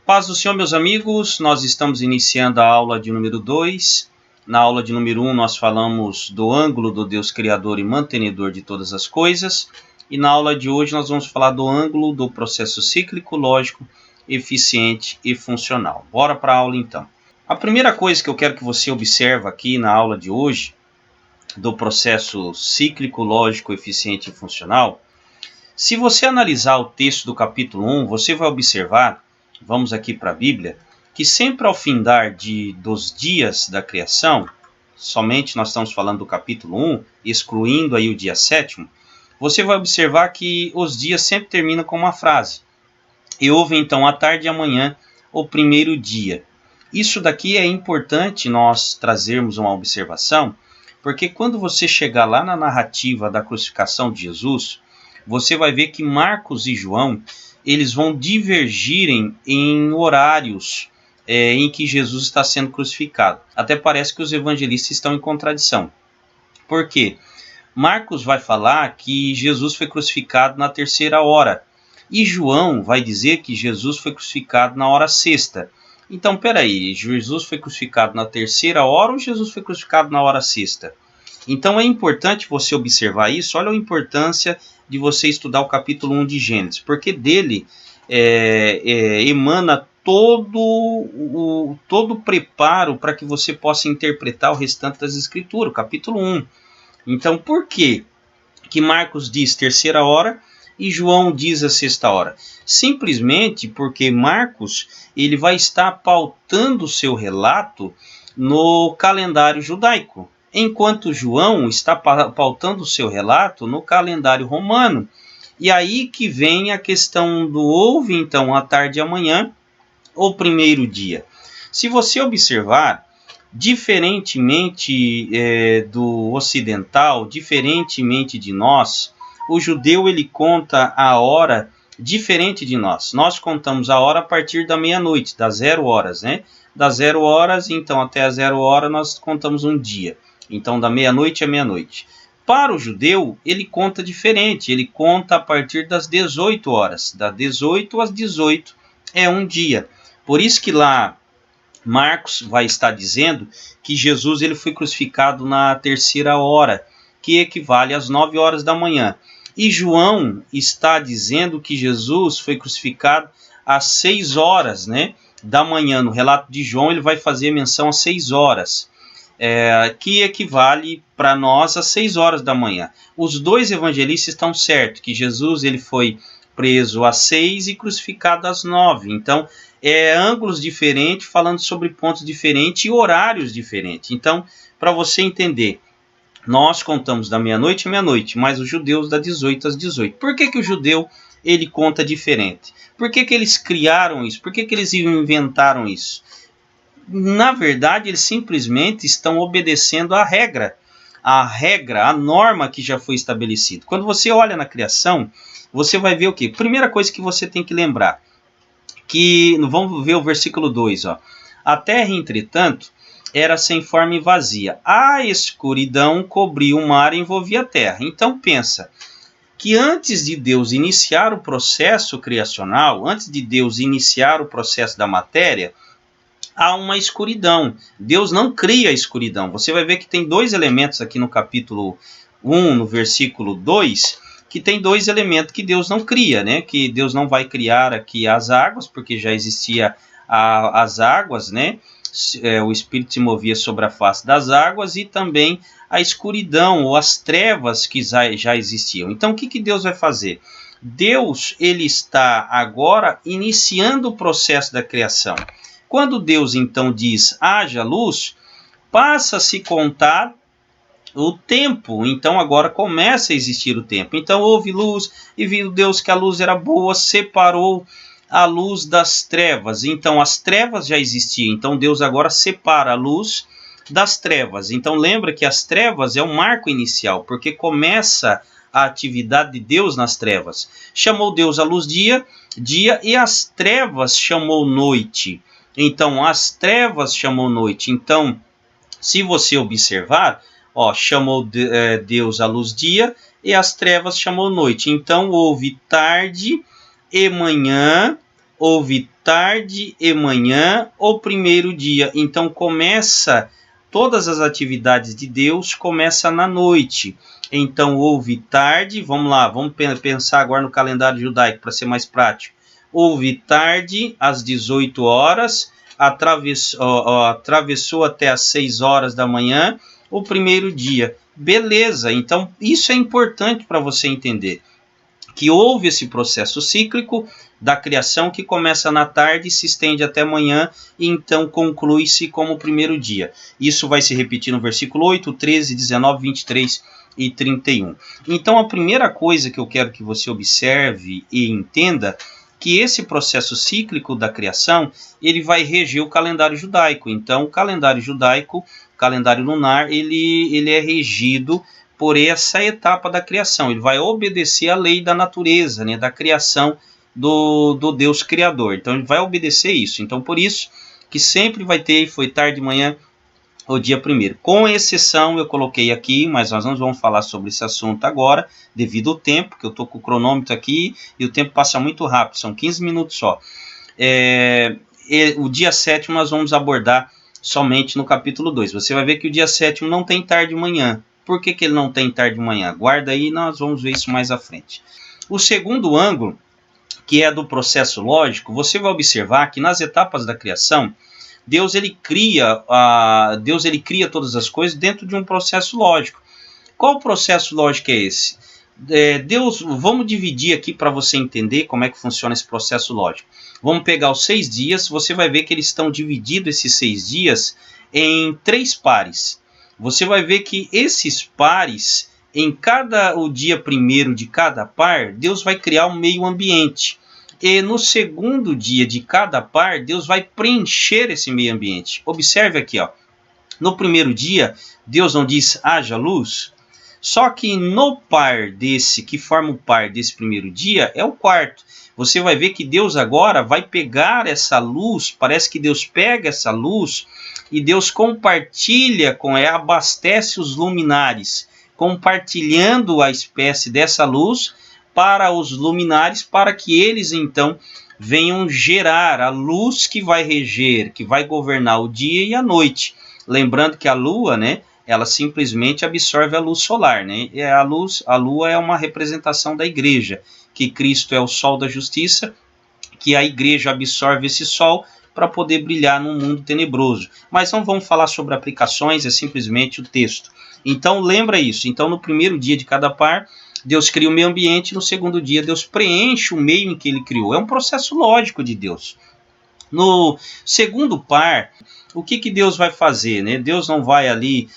Paz do Senhor, meus amigos, nós estamos iniciando a aula de número 2. Na aula de número 1 nós falamos do ângulo do Deus Criador e mantenedor de todas as coisas. E na aula de hoje nós vamos falar do ângulo do processo cíclico, lógico, eficiente e funcional. Bora para a aula então. A primeira coisa que eu quero que você observe aqui na aula de hoje, do processo cíclico, lógico, eficiente e funcional, se você analisar o texto do capítulo 1, você vai observar, vamos aqui para a Bíblia, que sempre ao findar dos dias da criação, somente nós estamos falando do capítulo 1, excluindo aí o dia 7º, você vai observar que os dias sempre terminam com uma frase. E houve então a tarde e a manhã, o primeiro dia. Isso daqui é importante nós trazermos uma observação, porque quando você chegar lá na narrativa da crucificação de Jesus, você vai ver que Marcos e João, eles vão divergirem em horários em que Jesus está sendo crucificado. Até parece que os evangelistas estão em contradição. Por quê? Marcos vai falar que Jesus foi crucificado na 3ª hora. E João vai dizer que Jesus foi crucificado na hora 6ª. Então, peraí, Jesus foi crucificado na 3ª hora ou Jesus foi crucificado na hora 6ª? Então é importante você observar isso. Olha a importância de você estudar o capítulo 1 de Gênesis, porque dele emana todo o preparo para que você possa interpretar o restante das Escrituras, o capítulo 1. Então, por que Marcos diz 3ª hora e João diz a 6ª hora? Simplesmente porque Marcos ele vai estar pautando o seu relato no calendário judaico, enquanto João está pautando o seu relato no calendário romano. E aí que vem a questão do houve então a tarde e a manhã, o primeiro dia. Se você observar, diferentemente do ocidental, diferentemente de nós, o judeu ele conta a hora diferente de nós. Nós contamos a hora a partir da meia-noite, das 0 horas, né? Das 0 horas, então até as 0 horas nós contamos um dia. Então da meia-noite à meia-noite. Para o judeu, ele conta diferente, ele conta a partir das 18 horas. Das 18 às 18 é um dia. Por isso que lá Marcos vai estar dizendo que Jesus ele foi crucificado na 3ª hora, que equivale às 9 horas da manhã. E João está dizendo que Jesus foi crucificado às 6 horas, né, da manhã. No relato de João ele vai fazer menção às 6 horas. Que equivale para nós às 6 horas da manhã. Os dois evangelistas estão certos, que Jesus ele foi preso às 6 e crucificado às 9. Então, ângulos diferentes, falando sobre pontos diferentes e horários diferentes. Então, para você entender, nós contamos da meia-noite à meia-noite, mas os judeus da 18 às 18. Por que o judeu ele conta diferente? Por que eles criaram isso? Por que eles inventaram isso? Na verdade, eles simplesmente estão obedecendo a regra, a norma que já foi estabelecida. Quando você olha na criação, você vai ver o quê? Primeira coisa que você tem que lembrar, que vamos ver o versículo 2, ó. A terra, entretanto, era sem forma e vazia. A escuridão cobria o mar e envolvia a terra. Então pensa que antes de Deus iniciar o processo criacional, antes de Deus iniciar o processo da matéria, há uma escuridão. Deus não cria a escuridão. Você vai ver que tem dois elementos aqui no capítulo 1, no versículo 2, que tem dois elementos que Deus não cria, né? Que Deus não vai criar aqui as águas, porque já existia as águas, né? O Espírito se movia sobre a face das águas, e também a escuridão ou as trevas que já existiam. Então o que Deus vai fazer? Deus ele está agora iniciando o processo da criação. Quando Deus então diz haja luz, passa a se contar o tempo. Então agora começa a existir o tempo. Então houve luz e viu Deus que a luz era boa, separou a luz das trevas. Então as trevas já existiam. Então Deus agora separa a luz das trevas. Então lembra que as trevas é o marco inicial, porque começa a atividade de Deus nas trevas. Chamou Deus a luz dia, e as trevas chamou noite. Então as trevas chamou noite. Então, se você observar, chamou Deus a luz dia e as trevas chamou noite. Então houve tarde e manhã, houve tarde e manhã, o primeiro dia. Então começa todas as atividades de Deus começa na noite. Então houve tarde, vamos lá, vamos pensar agora no calendário judaico para ser mais prático. Houve tarde às 18 horas, atravessou até às 6 horas da manhã, o primeiro dia. Beleza, então isso é importante para você entender, que houve esse processo cíclico da criação que começa na tarde, se estende até amanhã e então conclui-se como o primeiro dia. Isso vai se repetir no versículo 8, 13, 19, 23 e 31. Então a primeira coisa que eu quero que você observe e entenda que esse processo cíclico da criação, ele vai reger o calendário judaico. Então o calendário judaico, o calendário lunar, ele é regido por essa etapa da criação. Ele vai obedecer à lei da natureza, né, da criação do Deus Criador. Então ele vai obedecer isso. Então por isso que sempre vai ter, foi tarde de manhã, o dia primeiro. Com exceção, eu coloquei aqui, mas nós não vamos falar sobre esse assunto agora, devido ao tempo, que eu estou com o cronômetro aqui e o tempo passa muito rápido, são 15 minutos só. O dia 7 nós vamos abordar somente no capítulo 2. Você vai ver que o dia 7 não tem tarde de manhã. Por que ele não tem tarde de manhã? Guarda aí, nós vamos ver isso mais à frente. O segundo ângulo, que é do processo lógico, você vai observar que nas etapas da criação, Deus ele cria todas as coisas dentro de um processo lógico. Qual processo lógico é esse? Vamos dividir aqui para você entender como é que funciona esse processo lógico. Vamos pegar os 6 dias, você vai ver que eles estão divididos, esses 6 dias, em 3 pares. Você vai ver que esses pares, o dia primeiro de cada par, Deus vai criar um meio ambiente. E no segundo dia de cada par, Deus vai preencher esse meio ambiente. Observe aqui, ó. No primeiro dia, Deus não diz haja luz. Só que no par desse, que forma o par desse primeiro dia, é o quarto. Você vai ver que Deus agora vai pegar essa luz, parece que Deus pega essa luz e Deus compartilha com ela, abastece os luminares, compartilhando a espécie dessa luz para os luminares, para que eles então venham gerar a luz que vai reger, que vai governar o dia e a noite. Lembrando que a lua, né, ela simplesmente absorve a luz solar, né? E a lua é uma representação da igreja, que Cristo é o sol da justiça, que a igreja absorve esse sol para poder brilhar num mundo tenebroso. Mas não vamos falar sobre aplicações, é simplesmente o texto. Então lembra isso. Então no primeiro dia de cada par, Deus cria o meio ambiente, no segundo dia Deus preenche o meio em que ele criou. É um processo lógico de Deus. No segundo par, o que Deus vai fazer, né? Deus não vai ali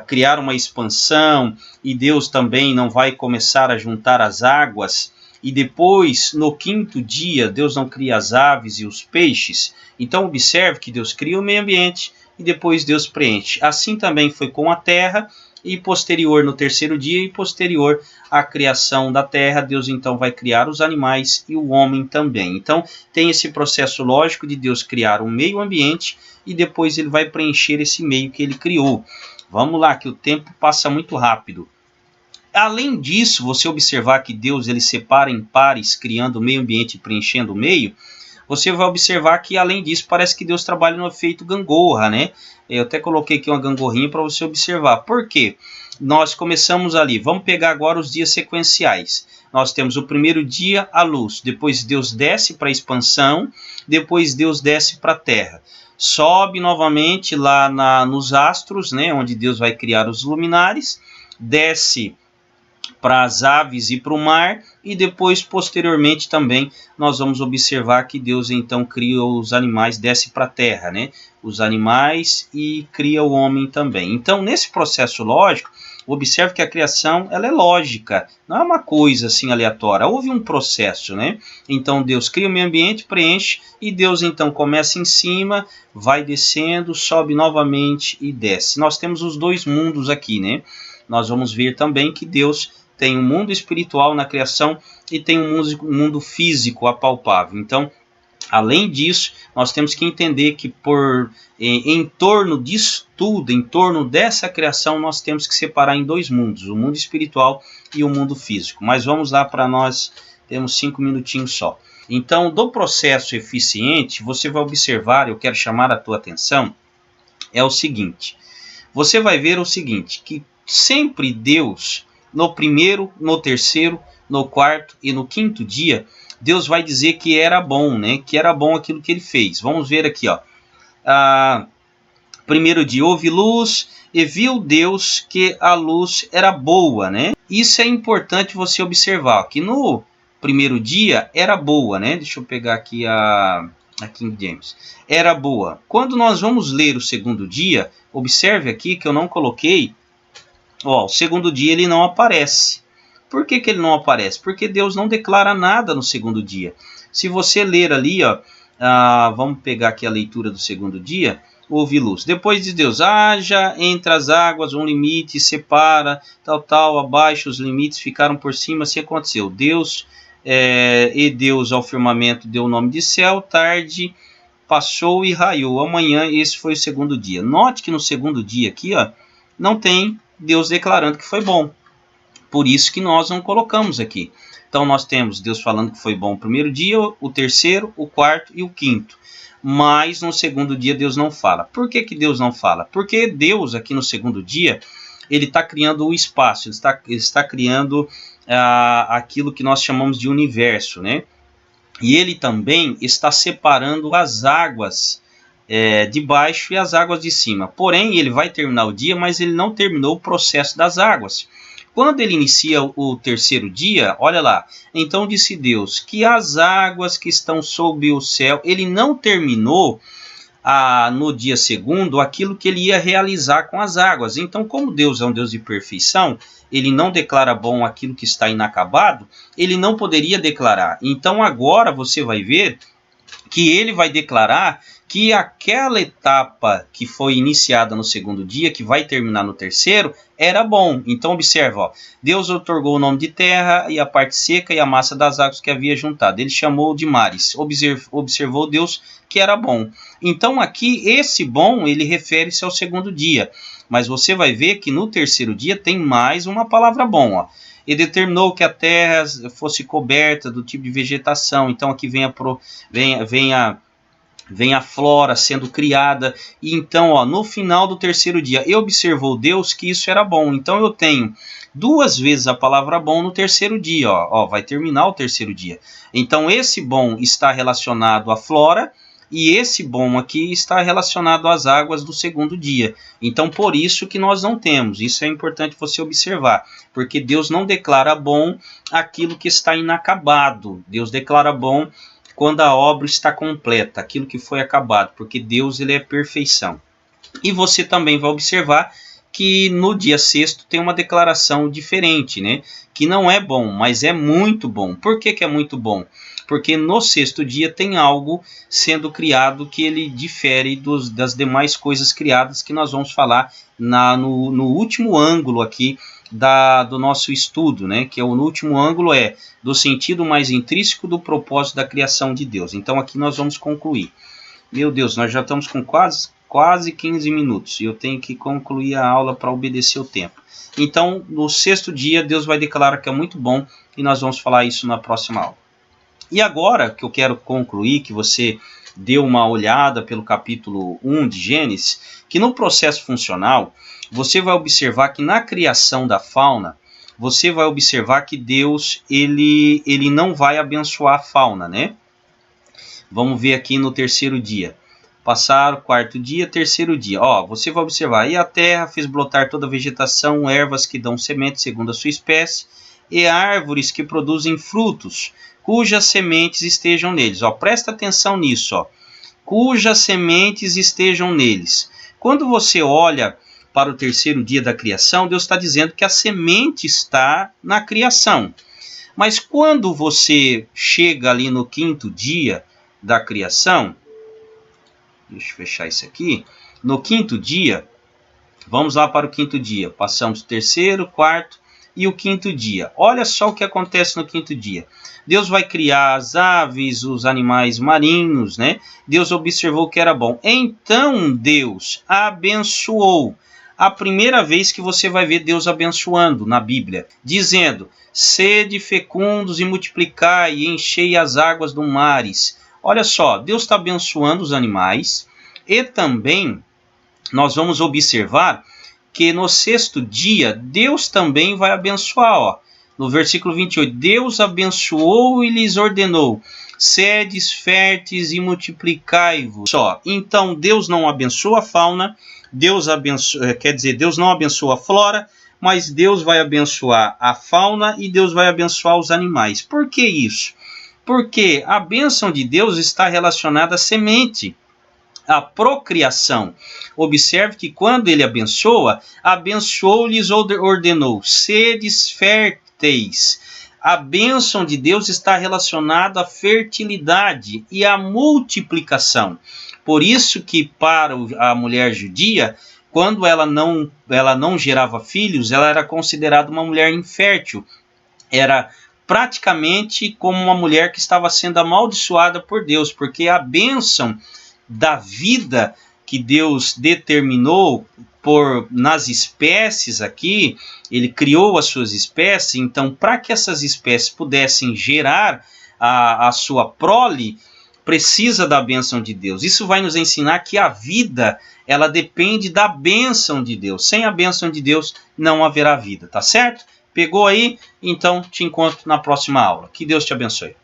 criar uma expansão, e Deus também não vai começar a juntar as águas, e depois, no quinto dia, Deus não cria as aves e os peixes. Então observe que Deus cria o meio ambiente e depois Deus preenche. Assim também foi com a terra, e posterior no terceiro dia e posterior à criação da terra, Deus então vai criar os animais e o homem também. Então tem esse processo lógico de Deus criar um meio ambiente e depois ele vai preencher esse meio que ele criou. Vamos lá, que o tempo passa muito rápido. Além disso, você observar que Deus ele separa em pares, criando o meio ambiente e preenchendo o meio, você vai observar que, além disso, parece que Deus trabalha no efeito gangorra, né? Eu até coloquei aqui uma gangorrinha para você observar. Por quê? Nós começamos ali, vamos pegar agora os dias sequenciais. Nós temos o primeiro dia, a luz. Depois Deus desce para a expansão. Depois Deus desce para a terra. Sobe novamente lá nos astros, né? Onde Deus vai criar os luminares. Desce para as aves e para o mar, e depois, posteriormente também, nós vamos observar que Deus então cria os animais, desce para a terra, né? Os animais, e cria o homem também. Então, nesse processo lógico, observe que a criação ela é lógica, não é uma coisa assim aleatória, houve um processo, né? Então Deus cria o meio ambiente, preenche, e Deus então começa em cima, vai descendo, sobe novamente e desce. Nós temos os dois mundos aqui, né? Nós vamos ver também que Deus tem um mundo espiritual na criação e tem um mundo físico apalpável. Então, além disso, nós temos que entender que em torno disso tudo, em torno dessa criação, nós temos que separar em dois mundos, o mundo espiritual e o mundo físico. Mas vamos lá, para nós, temos 5 minutinhos só. Então, do processo eficiente, você vai observar, eu quero chamar a tua atenção, é o seguinte. Você vai ver o seguinte, que sempre Deus, no primeiro, no terceiro, no quarto e no quinto dia, Deus vai dizer que era bom, né? Que era bom aquilo que ele fez. Vamos ver aqui, ó. Primeiro dia, houve luz e viu Deus que a luz era boa, né? Isso é importante você observar, que no primeiro dia era boa, né? Deixa eu pegar aqui a King James. Era boa. Quando nós vamos ler o segundo dia, observe aqui que eu não coloquei, ó, o segundo dia ele não aparece. Por que ele não aparece? Porque Deus não declara nada no segundo dia. Se você ler ali, ó, vamos pegar aqui a leitura do segundo dia, houve luz. Depois diz Deus, haja entre as águas um limite, separa, tal, abaixo os limites ficaram por cima, assim aconteceu. Deus, e Deus ao firmamento deu o nome de céu, tarde passou e raiou. Amanhã, esse foi o segundo dia. Note que no segundo dia aqui, ó, não tem Deus declarando que foi bom. Por isso que nós não colocamos aqui. Então nós temos Deus falando que foi bom o primeiro dia, o terceiro, o quarto e o quinto. Mas no segundo dia Deus não fala. Por que Deus não fala? Porque Deus aqui no segundo dia, ele está criando o espaço, ele está criando aquilo que nós chamamos de universo, né? E ele também está separando as águas de baixo e as águas de cima. Porém, ele vai terminar o dia, mas ele não terminou o processo das águas. Quando ele inicia o terceiro dia, olha lá, então disse Deus que as águas que estão sob o céu, ele não terminou no dia segundo aquilo que ele ia realizar com as águas. Então, como Deus é um Deus de perfeição, ele não declara bom aquilo que está inacabado, ele não poderia declarar. Então agora você vai ver que ele vai declarar que aquela etapa que foi iniciada no segundo dia, que vai terminar no terceiro, era bom. Então observa, ó, Deus otorgou o nome de terra e a parte seca e a massa das águas que havia juntado. Ele chamou de mares. Observou Deus que era bom. Então aqui esse bom, ele refere-se ao segundo dia. Mas você vai ver que no terceiro dia tem mais uma palavra bom, ó. E determinou que a terra fosse coberta do tipo de vegetação. Então aqui vem a flora sendo criada. E então, ó, no final do terceiro dia, observou Deus que isso era bom. Então eu tenho duas vezes a palavra bom no terceiro dia. Ó, vai terminar o terceiro dia. Então esse bom está relacionado à flora. E esse bom aqui está relacionado às águas do segundo dia. Então, por isso que nós não temos. Isso é importante você observar. Porque Deus não declara bom aquilo que está inacabado. Deus declara bom quando a obra está completa, aquilo que foi acabado. Porque Deus, ele é perfeição. E você também vai observar que no dia sexto tem uma declaração diferente, né? Que não é bom, mas é muito bom. Por que é muito bom? Porque no sexto dia tem algo sendo criado que ele difere das demais coisas criadas que nós vamos falar no último ângulo aqui do nosso estudo, né? Que no último ângulo do sentido mais intrínseco do propósito da criação de Deus. Então aqui nós vamos concluir. Meu Deus, nós já estamos com quase 15 minutos e eu tenho que concluir a aula para obedecer o tempo. Então, no sexto dia, Deus vai declarar que é muito bom e nós vamos falar isso na próxima aula. E agora que eu quero concluir, que você deu uma olhada pelo capítulo 1 de Gênesis, que no processo funcional, você vai observar que na criação da fauna, você vai observar que Deus ele não vai abençoar a fauna, né? Vamos ver aqui no terceiro dia. Passaram, quarto dia, terceiro dia. Ó, você vai observar, e a terra fez brotar toda a vegetação, ervas que dão semente segundo a sua espécie, e árvores que produzem frutos, cujas sementes estejam neles. Ó, presta atenção nisso, ó. Cujas sementes estejam neles. Quando você olha para o terceiro dia da criação, Deus está dizendo que a semente está na criação. Mas quando você chega ali no quinto dia da criação, deixa eu fechar isso aqui. No quinto dia, vamos lá para o quinto dia. Passamos o terceiro, quarto e o quinto dia. Olha só o que acontece no quinto dia. Deus vai criar as aves, os animais marinhos, né? Deus observou que era bom. Então Deus abençoou a primeira vez que você vai ver Deus abençoando na Bíblia, dizendo: sede fecundos e multiplicai e enchei as águas do mares. Olha só, Deus está abençoando os animais e também nós vamos observar que no sexto dia Deus também vai abençoar. Ó. No versículo 28, Deus abençoou e lhes ordenou: sedes férteis e multiplicai-vos. Só. Então Deus não abençoa a fauna, Deus não abençoa a flora, mas Deus vai abençoar a fauna e Deus vai abençoar os animais. Por que isso? Porque a bênção de Deus está relacionada à semente, à procriação. Observe que quando ele abençoa, abençoou-lhes ordenou: sedes férteis. A bênção de Deus está relacionada à fertilidade e à multiplicação. Por isso que para a mulher judia, quando ela não gerava filhos, ela era considerada uma mulher infértil. Era praticamente como uma mulher que estava sendo amaldiçoada por Deus, porque a bênção da vida que Deus determinou nas espécies aqui, ele criou as suas espécies, então para que essas espécies pudessem gerar a sua prole, precisa da bênção de Deus. Isso vai nos ensinar que a vida, ela depende da bênção de Deus. Sem a bênção de Deus não haverá vida, tá certo? Pegou aí? Então te encontro na próxima aula. Que Deus te abençoe.